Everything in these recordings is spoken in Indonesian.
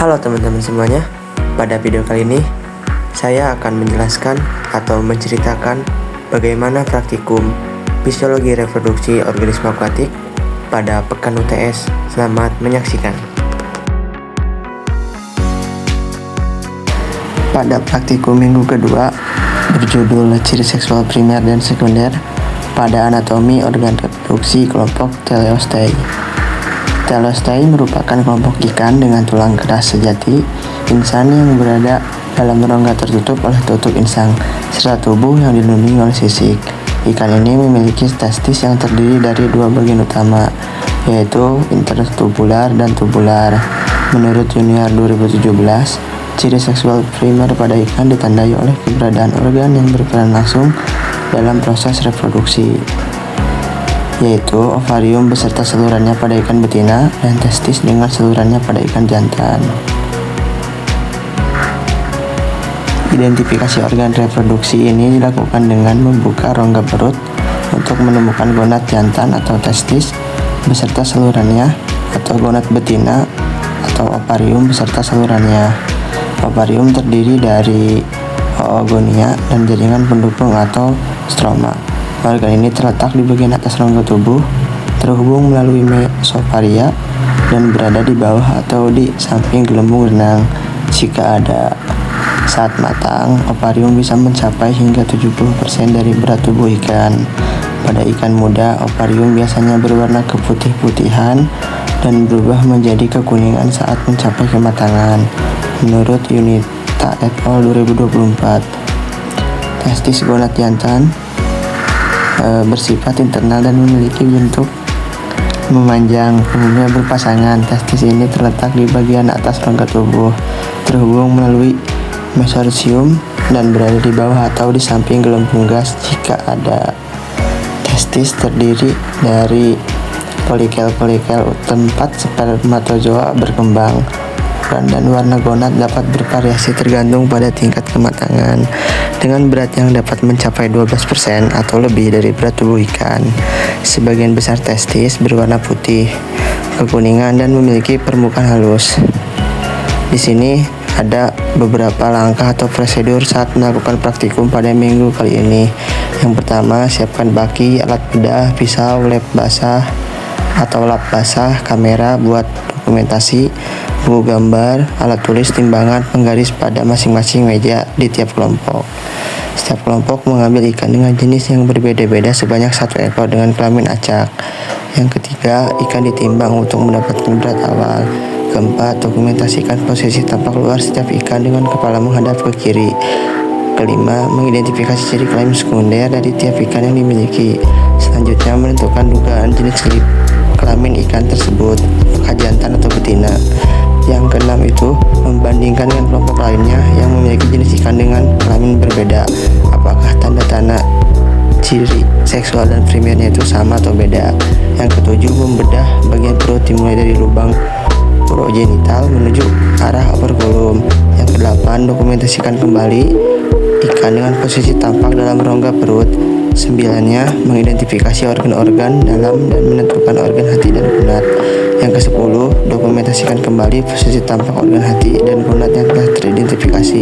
Halo teman-teman semuanya, pada video kali ini saya akan menjelaskan atau menceritakan bagaimana praktikum fisiologi reproduksi organisme akuatik pada pekan UTS. Selamat menyaksikan. Pada praktikum minggu kedua berjudul ciri seksual primer dan sekunder pada anatomi organ reproduksi kelompok Teleostei. Teleostei merupakan kelompok ikan dengan tulang keras sejati insan yang berada dalam rongga tertutup oleh tutup insang serta tubuh yang dilindungi oleh sisik. Ikan ini memiliki testis yang terdiri dari dua bagian utama, yaitu intertubular dan tubular. Menurut Junior 2017, ciri seksual primer pada ikan ditandai oleh keberadaan organ yang berperan langsung dalam proses reproduksi, yaitu ovarium beserta salurannya pada ikan betina dan testis dengan salurannya pada ikan jantan. Identifikasi organ reproduksi ini dilakukan dengan membuka rongga perut untuk menemukan gonad jantan atau testis beserta salurannya, atau gonad betina atau ovarium beserta salurannya. Ovarium terdiri dari oogonia dan jaringan pendukung atau stroma. Organ ini terletak di bagian atas rongga tubuh, terhubung melalui mesofaria dan berada di bawah atau di samping gelembung renang. Jika ada saat matang, ovarium bisa mencapai hingga 70% dari berat tubuh ikan. Pada ikan muda, ovarium biasanya berwarna keputih-putihan dan berubah menjadi kekuningan saat mencapai kematangan. Menurut Yunita et al. 2024, testis gonad jantan bersifat internal dan memiliki bentuk memanjang, umumnya berpasangan. Testis ini terletak di bagian atas rongga tubuh, terhubung melalui mesorhizium dan berada di bawah atau di samping gelembung gas. Jika ada testis terdiri dari folikel-folikel tempat spermatozoa berkembang. Ukuran dan warna gonad dapat bervariasi tergantung pada tingkat kematangan, dengan berat yang dapat mencapai 12% atau lebih dari berat tubuh ikan. Sebagian besar testis berwarna putih, kekuningan, dan memiliki permukaan halus. Di sini ada beberapa langkah atau prosedur saat melakukan praktikum pada minggu kali ini. Yang pertama, siapkan baki, alat bedah, pisau, lap basah atau lap basah, kamera buat dokumentasi, buku gambar, alat tulis, timbangan, penggaris pada masing-masing meja di tiap kelompok. Setiap kelompok mengambil ikan dengan jenis yang berbeda-beda sebanyak 1 ekor dengan kelamin acak. Yang ketiga, ikan ditimbang untuk mendapatkan berat awal. Keempat, dokumentasikan posisi tampak luar setiap ikan dengan kepala menghadap ke kiri. Kelima, mengidentifikasi ciri kelamin sekunder dari tiap ikan yang dimiliki. Selanjutnya, menentukan dugaan jenis kelamin ikan tersebut, apakah jantan atau betina. Yang keenam itu membandingkan dengan kelompok lainnya yang memiliki jenis ikan dengan kelamin berbeda, apakah tanda-tanda ciri seksual dan primernya itu sama atau beda. Yang ketujuh, membedah bagian perut dimulai dari lubang urogenital menuju arah operculum. Yang kedelapan, dokumentasikan kembali ikan dengan posisi tampak dalam rongga perut. Sembilannya, mengidentifikasi organ-organ dalam dan menentukan organ hati dan gonad. Yang ke-10, dokumentasikan kembali posisi tampak organ hati dan gonad yang telah teridentifikasi.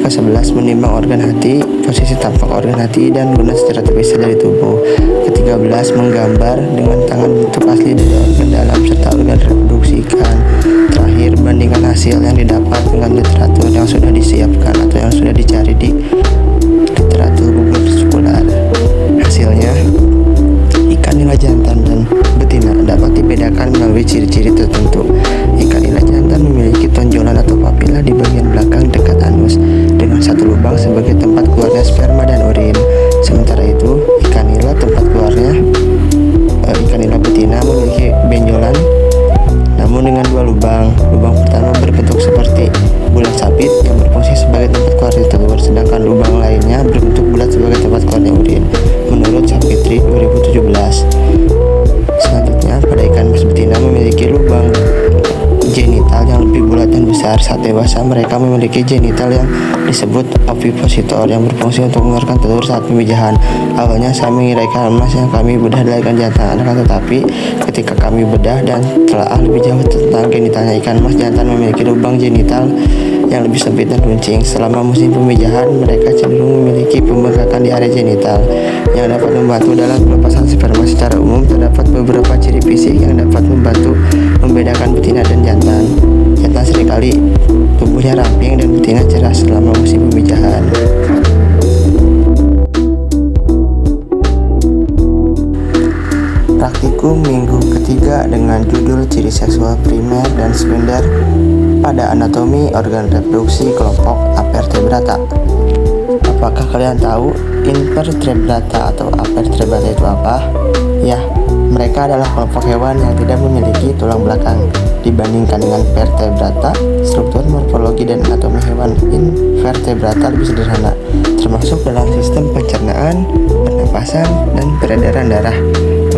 Ke-11, menimbang organ hati, posisi tampak organ hati dan gonad secara terpisah dari tubuh. Ke-13, menggambar dengan tangan bentuk asli dari organ dalam serta organ reproduksi ikan. Terakhir, bandingkan hasil yang didapat dengan literatur yang sudah disiapkan atau yang sudah dicari di literatur Google Scholar. Hasilnya, ikan nila jantan dan betina dapat dibedakan melalui ciri-ciri tertentu. Ikan nila jantan memiliki tonjolan atau papila di bagian belakang dekat anus dengan satu lubang sebagai tempat keluarnya sperma dan urin. Sementara itu, ikan nila betina memiliki benjolan namun dengan dua lubang. Lubang pertama berbentuk seperti bulat sabit yang berfungsi sebagai tempat keluarnya telur, sedangkan lubang lainnya berbentuk bulat sebagai tempat keluarnya urin. Menurut Sapitri 2017. Selanjutnya, pada ikan mas betina memiliki lubang genital yang lebih bulat dan besar. Saat dewasa, mereka memiliki genital yang disebut ovipositor yang berfungsi untuk mengeluarkan telur saat pemijahan. Awalnya saya mengira ikan emas yang kami bedah adalah ikan jantan, akan tetapi ketika kami bedah dan telah lebih jauh tentang genitalnya, ikan emas jantan memiliki lubang genital yang lebih sempit dan runcing. Selama musim pemijahan, mereka cenderung memiliki pembengkakan di area genital yang dapat membantu dalam pelepasan sperma. Secara umum, terdapat beberapa ciri fisik yang dapat membantu membedakan betina dan jantan. Jantan seringkali tubuhnya ramping dan betina cerah selama musim pemijahan. Praktikum minggu ketiga dengan judul ciri seksual primer dan sekunder pada anatomi organ reproduksi kelompok Avertebrata. Apakah kalian tahu invertebrata atau Avertebrata itu apa? Ya, mereka adalah kelompok hewan yang tidak memiliki tulang belakang. Dibandingkan dengan vertebrata, struktur morfologi dan anatomi hewan invertebrata lebih sederhana, termasuk dalam sistem pencernaan, pernapasan, dan peredaran darah.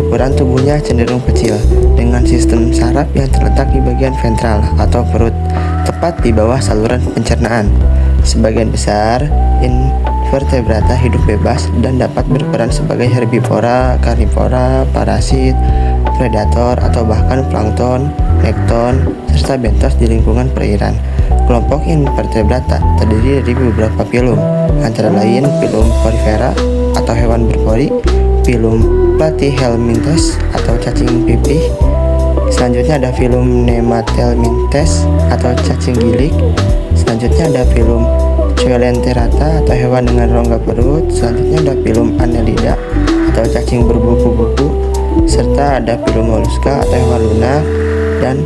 Ukuran tubuhnya cenderung kecil, dengan sistem saraf yang terletak di bagian ventral atau perut, tepat di bawah saluran pencernaan. Sebagian besar invertebrata hidup bebas dan dapat berperan sebagai herbivora, karnivora, parasit, predator, atau bahkan plankton, nekton, serta bentos di lingkungan perairan. Kelompok invertebrata terdiri dari beberapa filum, antara lain filum Porifera atau hewan berpori, filum Platyhelminthes atau cacing pipih. Selanjutnya ada filum Nemathelminthes atau cacing gilik. Selanjutnya ada filum Coelenterata atau hewan dengan rongga perut. Selanjutnya ada filum Annelida atau cacing berbuku-buku, serta ada filum Mollusca atau hewan lunak, dan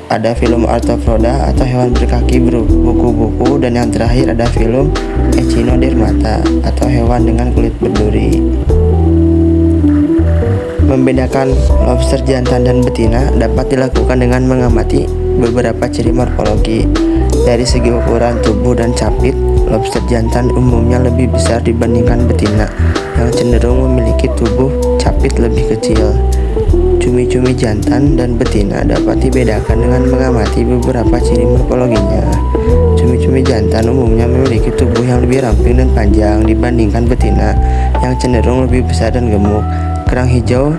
ada filum Arthropoda atau hewan berkaki berbuku-buku, dan yang terakhir ada filum Echinodermata atau hewan dengan kulit berduri. Membedakan lobster jantan dan betina dapat dilakukan dengan mengamati beberapa ciri morfologi. Dari segi ukuran tubuh dan capit, lobster jantan umumnya lebih besar dibandingkan betina yang cenderung memiliki tubuh capit lebih kecil. Cumi-cumi jantan dan betina dapat dibedakan dengan mengamati beberapa ciri morfologinya. Cumi-cumi jantan umumnya memiliki tubuh yang lebih ramping dan panjang dibandingkan betina yang cenderung lebih besar dan gemuk. Kerang hijau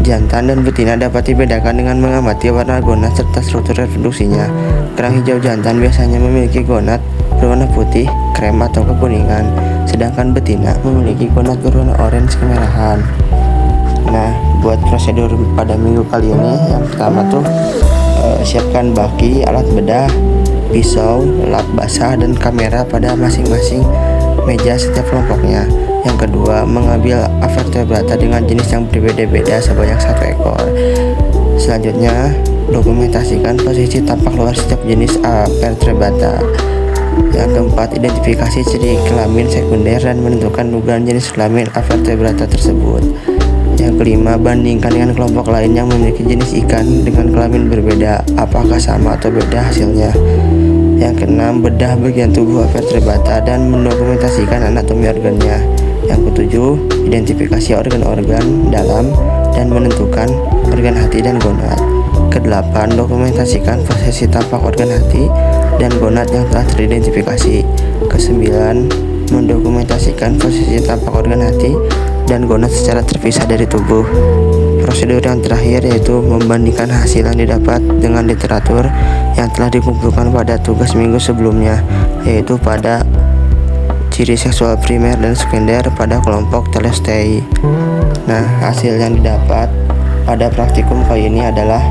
jantan dan betina dapat dibedakan dengan mengamati warna gonad serta struktur reproduksinya. Kerang hijau jantan biasanya memiliki gonad berwarna putih, krem atau kekuningan, sedangkan betina memiliki gonad berwarna orange kemerahan. Nah, buat prosedur pada minggu kali ini, yang pertama tuh siapkan baki, alat bedah, pisau, lap basah, dan kamera pada masing-masing meja setiap kelompoknya. Yang kedua, mengambil Avertebrata dengan jenis yang berbeda-beda sebanyak 1 ekor. Selanjutnya, dokumentasikan posisi tampak luar setiap jenis Avertebrata. Yang keempat, identifikasi ciri kelamin sekunder dan menentukan dugaan jenis kelamin Avertebrata tersebut. Yang kelima, bandingkan dengan kelompok lain yang memiliki jenis ikan dengan kelamin berbeda, apakah sama atau beda hasilnya. Yang keenam, bedah bagian tubuh Avertebrata dan mendokumentasikan anatomi organnya. Yang ketujuh, identifikasi organ-organ dalam dan menentukan organ hati dan gonad. Kedelapan, dokumentasikan posisi tampak organ hati dan gonad yang telah teridentifikasi. Kesembilan, mendokumentasikan posisi tampak organ hati dan gonad secara terpisah dari tubuh. Prosedur yang terakhir yaitu membandingkan hasil yang didapat dengan literatur yang telah dikumpulkan pada tugas minggu sebelumnya, yaitu pada ciri seksual primer dan sekunder pada kelompok Telestei. Nah, hasil yang didapat pada praktikum kali ini adalah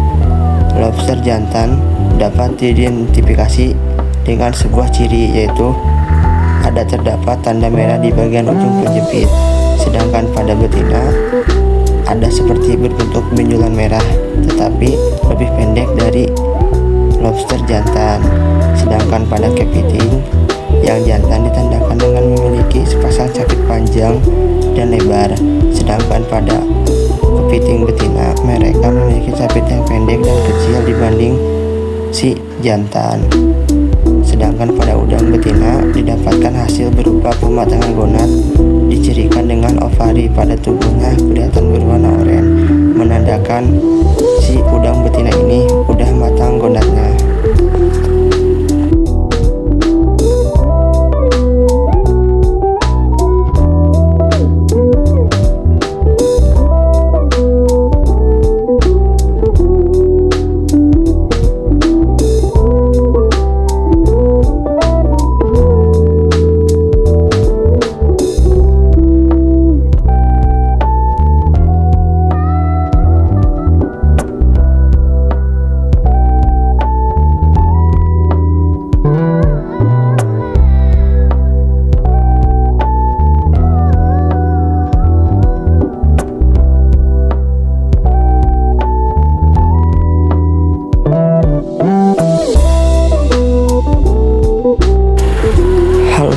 lobster jantan dapat diidentifikasi dengan sebuah ciri, yaitu ada terdapat tanda merah di bagian ujung penjepit. Sedangkan pada betina ada seperti berbentuk benjolan merah, tetapi lebih pendek dari lobster jantan. Sedangkan pada kepiting yang jantan ditandakan dengan memiliki sepasang capit panjang dan lebar. Sedangkan pada kepiting betina, mereka memiliki capit yang pendek dan kecil dibanding si jantan. Sedangkan pada udang betina didapatkan hasil berupa pematangan gonad, dicirikan dengan ovari pada tubuhnya kelihatan berwarna oranye. menandakan si udang betina ini udah matang gonatnya.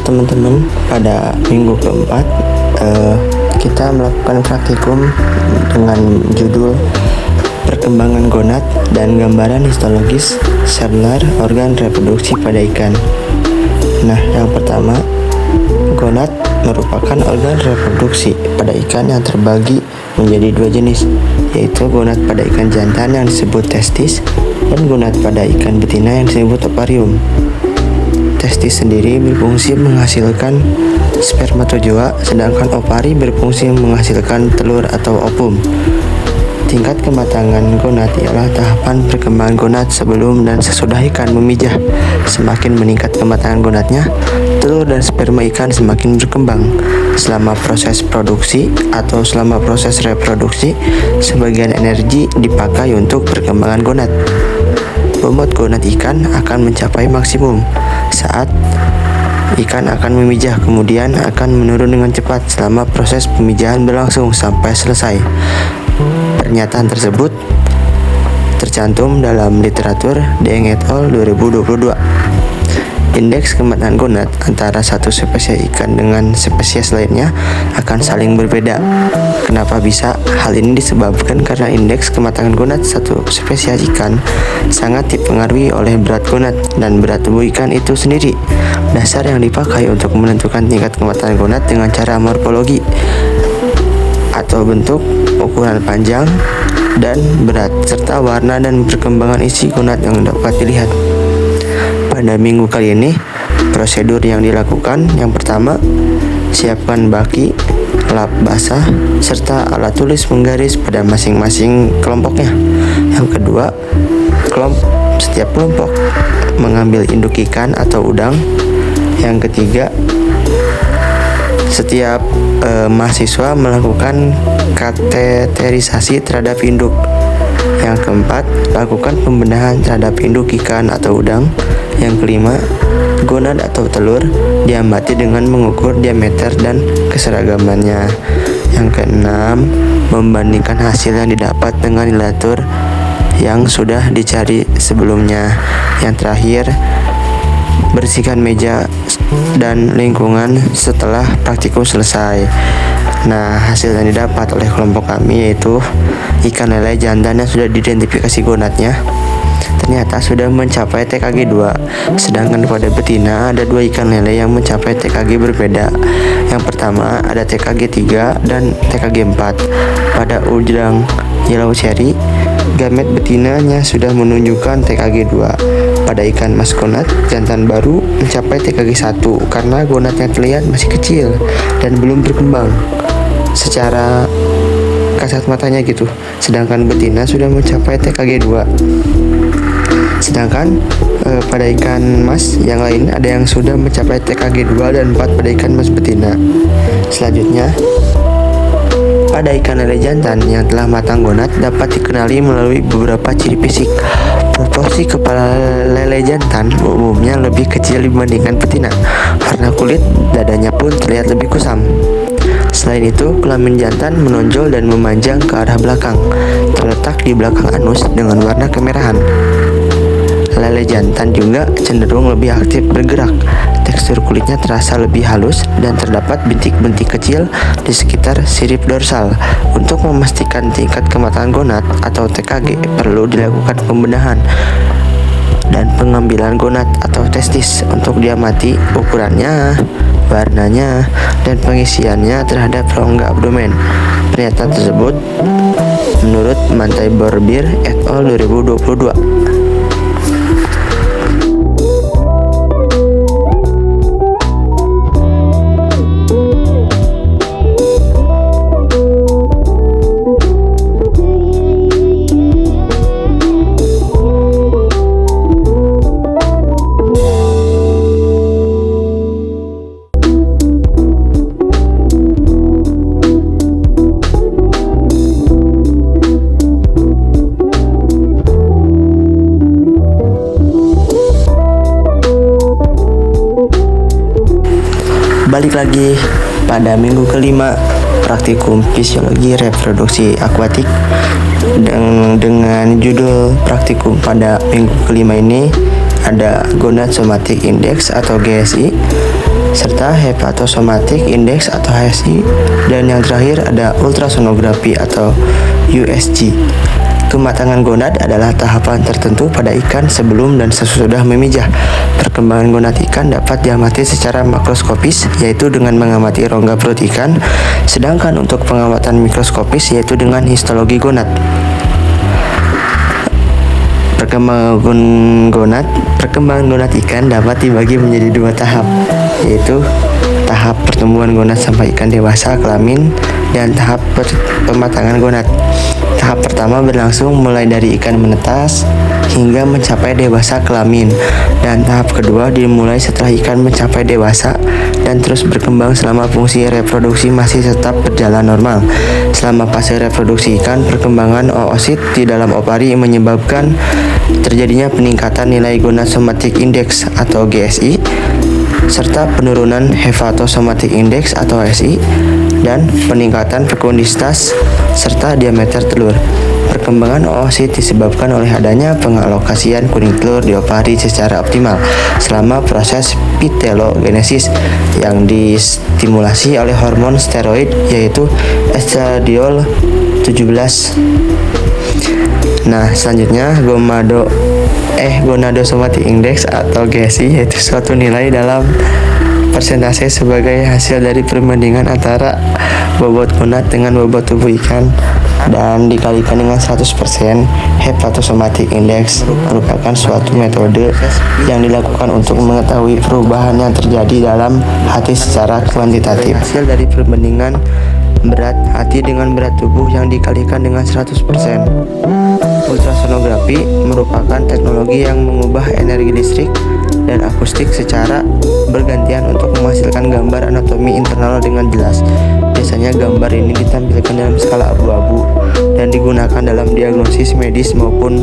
Teman-teman, pada minggu keempat kita melakukan praktikum dengan judul perkembangan gonad dan gambaran histologis seluler organ reproduksi pada ikan. Nah, yang pertama, gonad merupakan organ reproduksi pada ikan yang terbagi menjadi dua jenis, yaitu gonad pada ikan jantan yang disebut testis dan gonad pada ikan betina yang disebut ovarium. Testis sendiri berfungsi menghasilkan spermatozoa, sedangkan ovari berfungsi menghasilkan telur atau ovum. Tingkat kematangan gonad ialah tahapan perkembangan gonad sebelum dan sesudah ikan memijah. Semakin meningkat kematangan gonadnya, telur dan sperma ikan semakin berkembang. Selama proses produksi atau selama proses reproduksi, sebagian energi dipakai untuk perkembangan gonad. Bobot gonad ikan akan mencapai maksimum saat ikan akan memijah, kemudian akan menurun dengan cepat selama proses pemijahan berlangsung sampai selesai. Pernyataan tersebut tercantum dalam literatur Deng et al. 2022. Indeks kematangan gonad antara satu spesies ikan dengan spesies lainnya akan saling berbeda. Kenapa bisa? Hal ini disebabkan karena indeks kematangan gonad satu spesies ikan sangat dipengaruhi oleh berat gonad dan berat tubuh ikan itu sendiri. Dasar yang dipakai untuk menentukan tingkat kematangan gonad dengan cara morfologi atau bentuk, ukuran panjang, dan berat, serta warna dan perkembangan isi gonad yang dapat dilihat. Pada minggu kali ini, prosedur yang dilakukan yang pertama, siapkan baki, lap basah, serta alat tulis menggaris pada masing-masing kelompoknya. Yang kedua, setiap kelompok mengambil induk ikan atau udang. Yang ketiga, setiap mahasiswa melakukan kateterisasi terhadap induk. Yang keempat, lakukan pembedahan terhadap induk ikan atau udang. Yang kelima, gonad atau telur diamati dengan mengukur diameter dan keseragamannya. Yang keenam, membandingkan hasil yang didapat dengan literatur yang sudah dicari sebelumnya. Yang terakhir, bersihkan meja dan lingkungan setelah praktikum selesai. Nah, hasil yang didapat oleh kelompok kami yaitu ikan lele jantan yang sudah diidentifikasi gonadnya ternyata sudah mencapai TKG 2, sedangkan pada betina ada 2 ikan lele yang mencapai TKG berbeda. Yang pertama ada TKG 3 dan TKG 4. Pada udang yellow cherry, gamet betinanya sudah menunjukkan TKG 2. Pada ikan mas gonad jantan baru mencapai TKG 1 karena gonadnya terlihat masih kecil dan belum berkembang secara kasat matanya gitu. Sedangkan betina sudah mencapai TKG 2. Sedangkan pada ikan mas yang lain ada yang sudah mencapai TKG 2 dan 4 pada ikan mas betina. Selanjutnya, pada ikan lele jantan yang telah matang gonad dapat dikenali melalui beberapa ciri fisik. Proporsi kepala lele jantan umumnya lebih kecil dibandingkan betina. Warna kulit dadanya pun terlihat lebih kusam. Selain itu, kelamin jantan menonjol dan memanjang ke arah belakang, terletak di belakang anus dengan warna kemerahan. Lele jantan juga cenderung lebih aktif bergerak. Tekstur kulitnya terasa lebih halus dan terdapat bintik-bintik kecil di sekitar sirip dorsal. Untuk memastikan tingkat kematangan gonad atau TKG, perlu dilakukan pembedahan dan pengambilan gonad atau testis untuk diamati ukurannya, warnanya, dan pengisiannya terhadap rongga abdomen. Pernyataan tersebut menurut Mantai Borbir et al. 2022. Balik lagi pada minggu kelima praktikum fisiologi reproduksi akuatik dengan judul praktikum pada minggu kelima ini ada Gonad Somatic Index atau GSI serta Hepatosomatic Index atau HSI, dan yang terakhir ada ultrasonografi atau USG. Kematangan gonad adalah tahapan tertentu pada ikan sebelum dan sesudah memijah. Perkembangan gonad ikan dapat diamati secara makroskopis, yaitu dengan mengamati rongga perut ikan, sedangkan untuk pengamatan mikroskopis yaitu dengan histologi gonad. Perkembangan gonad ikan dapat dibagi menjadi dua tahap, yaitu tahap pertumbuhan gonad sampai ikan dewasa kelamin dan tahap pematangan gonad. Tahap pertama berlangsung mulai dari ikan menetas hingga mencapai dewasa kelamin, dan tahap kedua dimulai setelah ikan mencapai dewasa dan terus berkembang selama fungsi reproduksi masih tetap berjalan normal. Selama fase reproduksi ikan, perkembangan oosit di dalam ovari menyebabkan terjadinya peningkatan nilai Gonad Somatic Index atau GSI serta penurunan Hepatosomatic Index atau HSI dan peningkatan fecunditas serta diameter telur. Perkembangan oosit disebabkan oleh adanya pengalokasian kuning telur di ovari secara optimal selama proses pitelogenesis yang distimulasi oleh hormon steroid yaitu estradiol 17. Nah, selanjutnya Gonadosomatic Index atau GSI yaitu suatu nilai dalam persentase sebagai hasil dari perbandingan antara bobot gonad dengan bobot tubuh ikan dan dikalikan dengan 100%. Hepatosomatic Index merupakan suatu metode yang dilakukan untuk mengetahui perubahan yang terjadi dalam hati secara kuantitatif. Hasil dari perbandingan berat hati dengan berat tubuh yang dikalikan dengan 100%. Ultrasonografi merupakan teknologi yang mengubah energi listrik dan akustik secara bergantian untuk menghasilkan gambar anatomi internal dengan jelas. Biasanya gambar ini ditampilkan dalam skala abu-abu dan digunakan dalam diagnosis medis maupun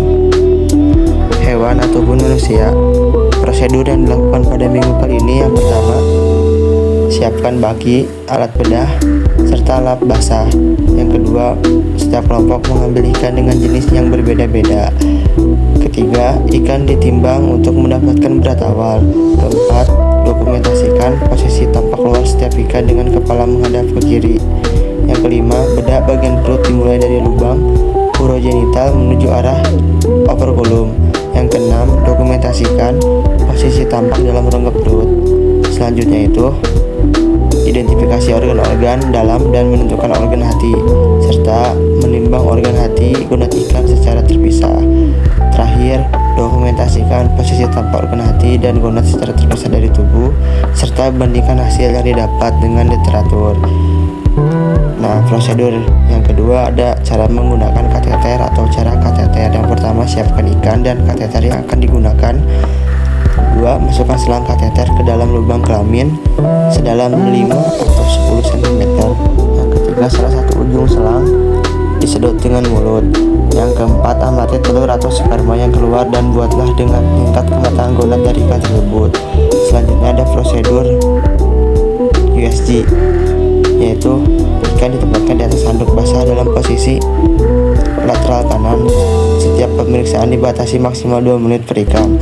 hewan ataupun manusia. Prosedur yang dilakukan pada minggu kali ini yang pertama, siapkan baki, alat bedah, serta lap basah. Yang kedua, setiap kelompok mengambil ikan dengan jenis yang berbeda-beda. Ketiga, ikan ditimbang untuk mendapatkan berat awal. Keempat, dokumentasikan posisi tampak luar setiap ikan dengan kepala menghadap ke kiri. Yang kelima, bedah bagian perut dimulai dari lubang urogenital menuju arah operculum. Yang keenam, dokumentasikan posisi tampak dalam rongga perut. Selanjutnya itu identifikasi organ-organ dalam dan menentukan organ hati, serta menimbang organ hati gonad ikan secara terpisah. Terakhir, dokumentasikan posisi tampak organ hati dan gonad secara terpisah dari tubuh, serta bandingkan hasil yang didapat dengan literatur. Nah, prosedur yang kedua ada cara menggunakan kateter atau cara kateter. Yang pertama, siapkan ikan dan kateter yang akan digunakan. 2. Masukkan selang kateter ke dalam lubang kelamin sedalam 5 atau 10 cm. Yang ketiga, salah satu ujung selang disedot dengan mulut. Yang keempat, amati telur atau sperma yang keluar dan buatlah dengan tingkat kematangan gonad dari ikan tersebut. Selanjutnya ada prosedur USG, yaitu ikan ditempatkan di atas handuk basah dalam posisi lateral kanan. Setiap pemeriksaan dibatasi maksimal 2 menit per ikan.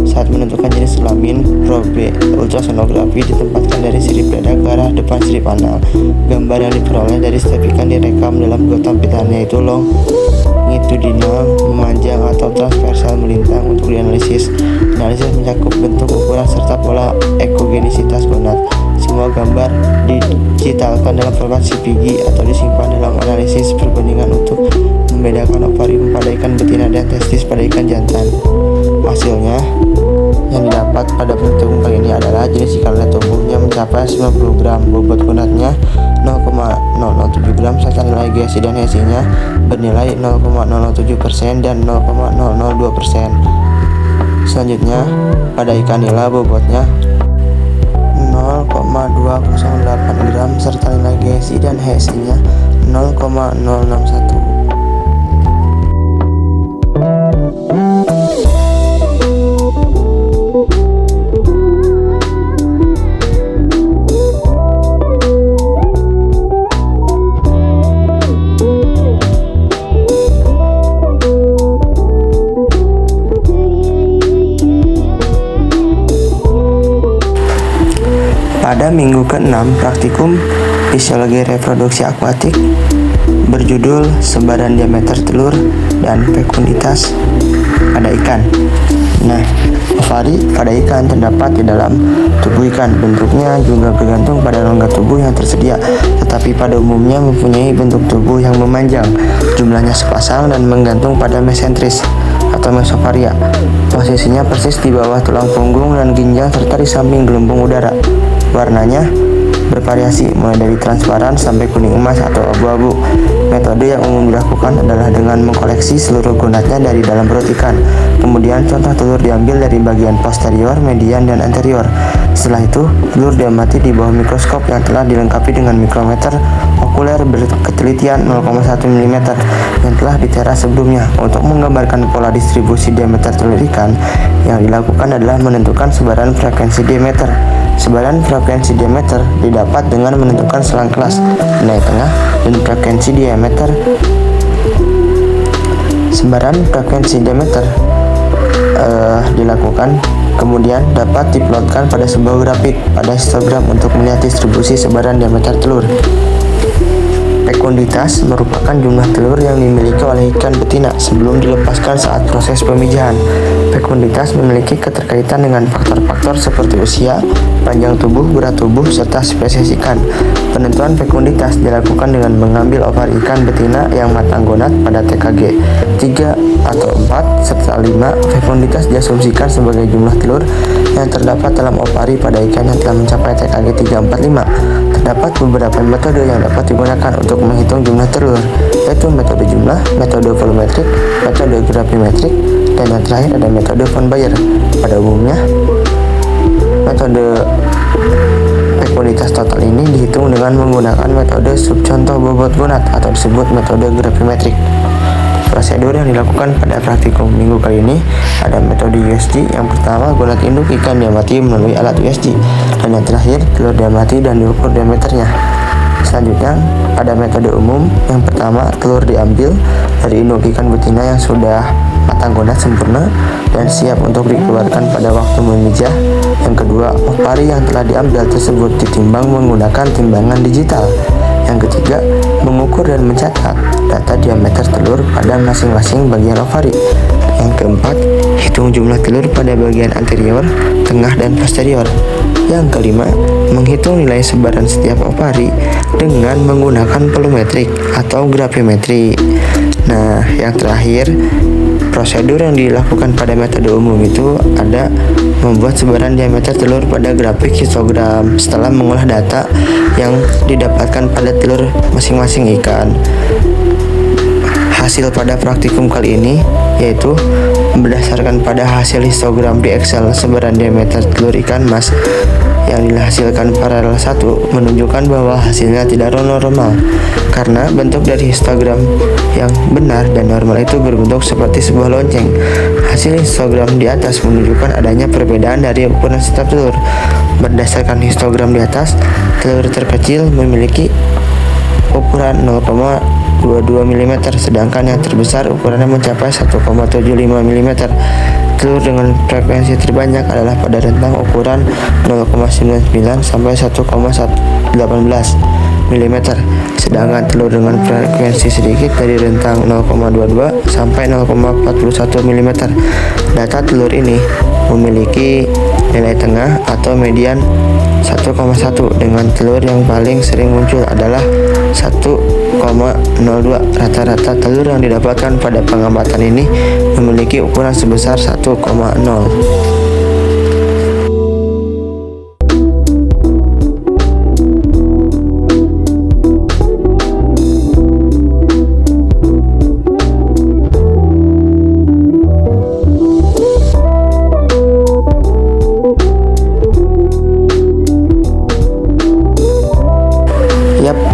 Saat menentukan jenis kelamin, probe ultrasonografi ditempatkan dari sirip dada ke arah depan sirip anal. Gambar yang diperoleh dari setiap ikan direkam dalam 2 tampilan, yaitu longitudinal memanjang atau transversal melintang untuk dianalisis. Analisis mencakup bentuk, ukuran, serta pola ekogenisitas gonad. Semua gambar digitalkan dalam format CPG atau disimpan dalam analisis perbandingan untuk membedakan ovarium pada ikan betina dan testis pada ikan jantan. Hasilnya yang didapat pada praktikum kali ini adalah jenis ikan lele tumbuhnya mencapai 90 gram, bobot gunatnya 0,007 gram, serta nilai GSI dan HSI-nya bernilai 0,007% dan 0,002%. Selanjutnya, pada ikan nila bobotnya 0,208 gram serta nilai GSI dan HSI-nya 0,061. Pada minggu ke-6 praktikum fisiologi reproduksi akuatik berjudul sebaran diameter telur dan fekunditas pada ikan. Nah, ovari pada ikan terdapat di dalam tubuh ikan. Bentuknya juga bergantung pada rongga tubuh yang tersedia, tetapi pada umumnya mempunyai bentuk tubuh yang memanjang. Jumlahnya sepasang dan menggantung pada mesentris atau mesofaria. Posisinya persis di bawah tulang punggung dan ginjal serta di samping gelembung udara. Warnanya bervariasi mulai dari transparan sampai kuning emas atau abu-abu. Metode yang umum dilakukan adalah dengan mengkoleksi seluruh gonadnya dari dalam perut ikan. Kemudian contoh telur diambil dari bagian posterior, median, dan anterior. Setelah itu, telur diamati di bawah mikroskop yang telah dilengkapi dengan mikrometer okuler berketelitian 0,1 mm yang telah ditera sebelumnya. Untuk menggambarkan pola distribusi diameter telur ikan, yang dilakukan adalah menentukan sebaran frekuensi diameter. Sebaran frekuensi diameter didapat dengan menentukan selang kelas, nilai tengah, dan frekuensi diameter. Sebaran frekuensi diameter dilakukan, kemudian dapat diplotkan pada sebuah grafik pada histogram untuk melihat distribusi sebaran diameter telur. Fekunditas merupakan jumlah telur yang dimiliki oleh ikan betina sebelum dilepaskan saat proses pemijahan. Fekunditas memiliki keterkaitan dengan faktor-faktor seperti usia, panjang tubuh, berat tubuh, serta spesies ikan. Penentuan fekunditas dilakukan dengan mengambil ovari ikan betina yang matang gonad pada TKG 3 atau 4 serta 5. Fekunditas diasumsikan sebagai jumlah telur yang terdapat dalam ovari pada ikan yang telah mencapai TKG 3, 4, 5. Terdapat beberapa metode yang dapat digunakan untuk menghitung jumlah telur, yaitu metode jumlah, metode volumetrik, metode gravimetrik, dan yang terakhir ada metode von Bayer. Pada umumnya, metode fekunditas total ini dihitung dengan menggunakan metode subcontoh bobot gonad atau disebut metode gravimetrik. Prosedur yang dilakukan pada praktikum minggu kali ini ada metode USG. Yang pertama, gonad induk ikan diamati melalui alat USG, dan yang terakhir telur diamati dan diukur diameternya. Selanjutnya ada metode umum. Yang pertama, telur diambil dari induk ikan betina yang sudah matang gonad sempurna dan siap untuk dikeluarkan pada waktu memijah. Yang kedua, ovari yang telah diambil tersebut ditimbang menggunakan timbangan digital. Yang ketiga, mengukur dan mencatat data diameter telur pada masing-masing bagian ovari. Yang keempat, hitung jumlah telur pada bagian anterior, tengah, dan posterior. Yang kelima, menghitung nilai sebaran setiap ovari dengan menggunakan volumetrik atau gravimetri. Nah, yang terakhir, prosedur yang dilakukan pada metode umum itu ada membuat sebaran diameter telur pada grafik histogram setelah mengolah data yang didapatkan pada telur masing-masing ikan. Hasil pada praktikum kali ini yaitu berdasarkan pada hasil histogram di Excel, sebaran diameter telur ikan mas yang dihasilkan paralel 1 menunjukkan bahwa hasilnya tidak normal karena bentuk dari histogram yang benar dan normal itu berbentuk seperti sebuah lonceng. Hasil histogram di atas menunjukkan adanya perbedaan dari ukuran setiap telur. Berdasarkan histogram di atas, telur terkecil memiliki ukuran 0,22 mm, sedangkan yang terbesar ukurannya mencapai 1,75 mm. Telur dengan frekuensi terbanyak adalah pada rentang ukuran 0,99 sampai 1,18 mm, sedangkan telur dengan frekuensi sedikit dari rentang 0,22 sampai 0,41 mm. Data telur ini memiliki nilai tengah atau median 1,1 dengan telur yang paling sering muncul adalah 1,02. Rata-rata telur yang didapatkan pada pengamatan ini memiliki ukuran sebesar 1,0.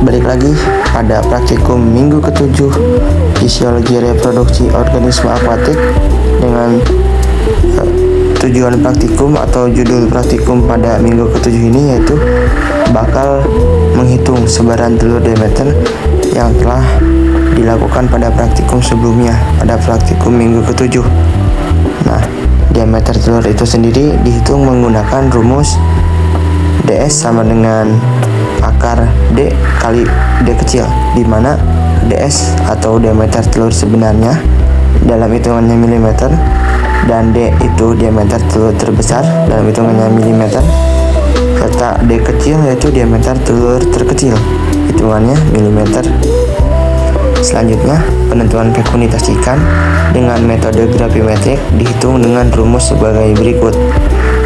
Balik lagi pada praktikum minggu ke-7 fisiologi reproduksi organisme akuatik dengan tujuan praktikum atau judul praktikum pada minggu ke-7 ini yaitu bakal menghitung sebaran telur Demeter yang telah dilakukan pada praktikum sebelumnya pada praktikum minggu ke-7. Nah, diameter telur itu sendiri dihitung menggunakan rumus DS sama dengan akar D kali D kecil, di mana DS atau diameter telur sebenarnya dalam hitungannya milimeter dan D itu diameter telur terbesar dalam hitungannya milimeter, serta D kecil yaitu diameter telur terkecil hitungannya milimeter. Selanjutnya, penentuan fekunditas ikan dengan metode gravimetrik dihitung dengan rumus sebagai berikut.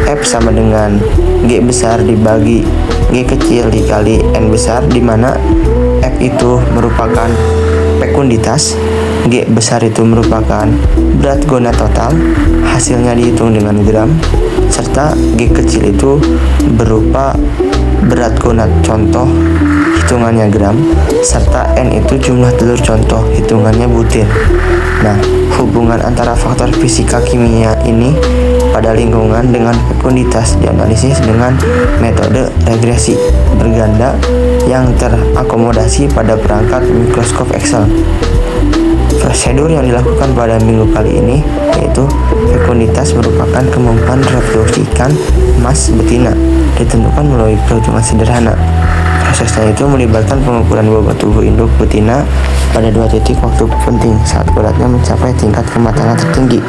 F sama dengan G besar dibagi G kecil dikali N besar, di mana F itu merupakan fekunditas, G besar itu merupakan berat gonad total, hasilnya dihitung dengan gram, serta G kecil itu berupa berat gonad contoh, hitungannya gram, serta N itu jumlah telur contoh, hitungannya butir. Nah, hubungan antara faktor fisika kimia ini pada lingkungan dengan fekunditas dianalisis dengan metode regresi berganda yang terakomodasi pada perangkat mikroskop Excel. Prosedur yang dilakukan pada minggu kali ini yaitu fekunditas merupakan kemampuan reproduksi ikan mas betina ditentukan melalui perhitungan sederhana. Prosesnya itu melibatkan pengukuran bobot tubuh induk betina pada 2 titik waktu penting saat beratnya mencapai tingkat kematangan tertinggi,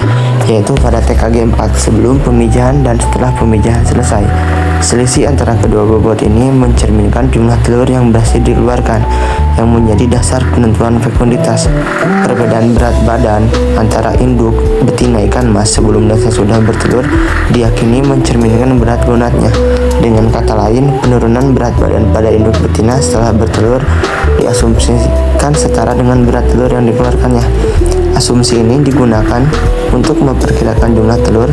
yaitu pada TKG 4 sebelum pemijahan dan setelah pemijahan selesai. Selisih antara kedua bobot ini mencerminkan jumlah telur yang berhasil dikeluarkan, yang menjadi dasar penentuan fekunditas. Perbedaan berat badan antara induk betina ikan mas sebelum dan sesudah bertelur diyakini mencerminkan berat gonadnya. Dengan kata lain, penurunan berat badan pada induk betina setelah bertelur diasumsikan setara dengan berat telur yang dikeluarkannya. Asumsi ini digunakan untuk memperkirakan jumlah telur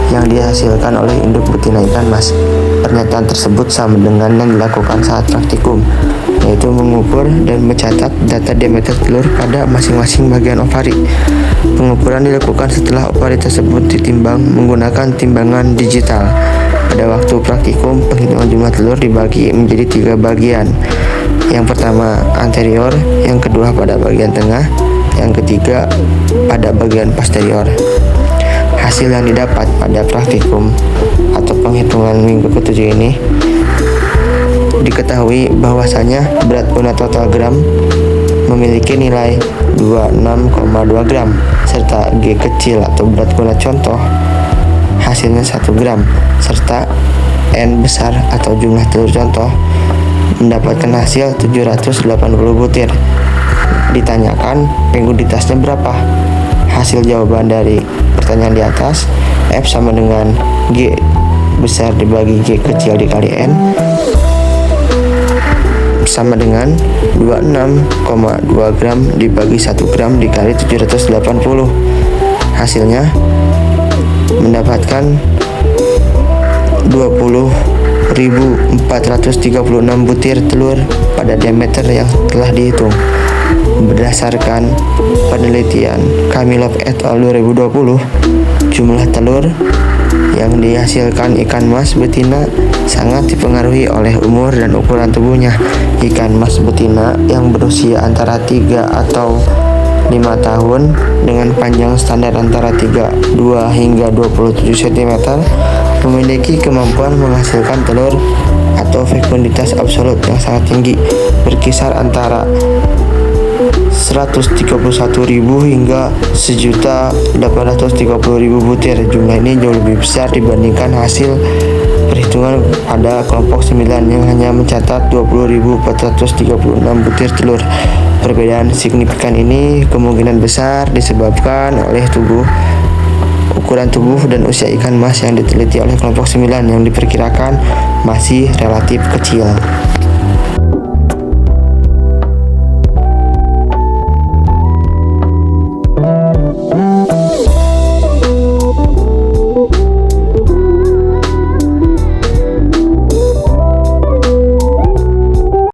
yang dihasilkan oleh induk betina ikan mas. Pernyataan tersebut sama dengan yang dilakukan saat praktikum, yaitu mengukur dan mencatat data diameter telur pada masing-masing bagian ovari. Pengukuran dilakukan setelah ovari tersebut ditimbang menggunakan timbangan digital. Pada waktu praktikum, penghitungan jumlah telur dibagi menjadi 3 bagian. Yang pertama anterior, yang kedua pada bagian tengah, yang ketiga pada bagian posterior. Hasil yang didapat pada praktikum atau penghitungan minggu ke-7 ini diketahui bahwasanya berat gonad total gram memiliki nilai 26,2 gram, serta G kecil atau berat gonad contoh hasilnya 1 gram, serta N besar atau jumlah telur contoh mendapatkan hasil 780 butir. Ditanyakan fekunditasnya berapa? Hasil jawaban dari pertanyaan di atas, F sama dengan G besar dibagi G kecil dikali N sama dengan 26,2 gram dibagi 1 gram dikali 780. Hasilnya mendapatkan 20.436 butir telur pada diameter yang telah dihitung. Berdasarkan penelitian Kamilov et al. 2020, jumlah telur yang dihasilkan ikan mas betina sangat dipengaruhi oleh umur dan ukuran tubuhnya. Ikan mas betina yang berusia antara 3 atau 5 tahun dengan panjang standar antara 32 hingga 27 cm memiliki kemampuan menghasilkan telur atau fekunditas absolut yang sangat tinggi, berkisar antara 131.000 hingga 1.830.000 butir. Jumlah ini jauh lebih besar dibandingkan hasil Perhitungan pada kelompok 9 yang hanya mencatat 20.436 butir telur. Perbedaan signifikan ini kemungkinan besar disebabkan oleh ukuran tubuh dan usia ikan mas yang diteliti oleh kelompok 9 yang diperkirakan masih relatif kecil.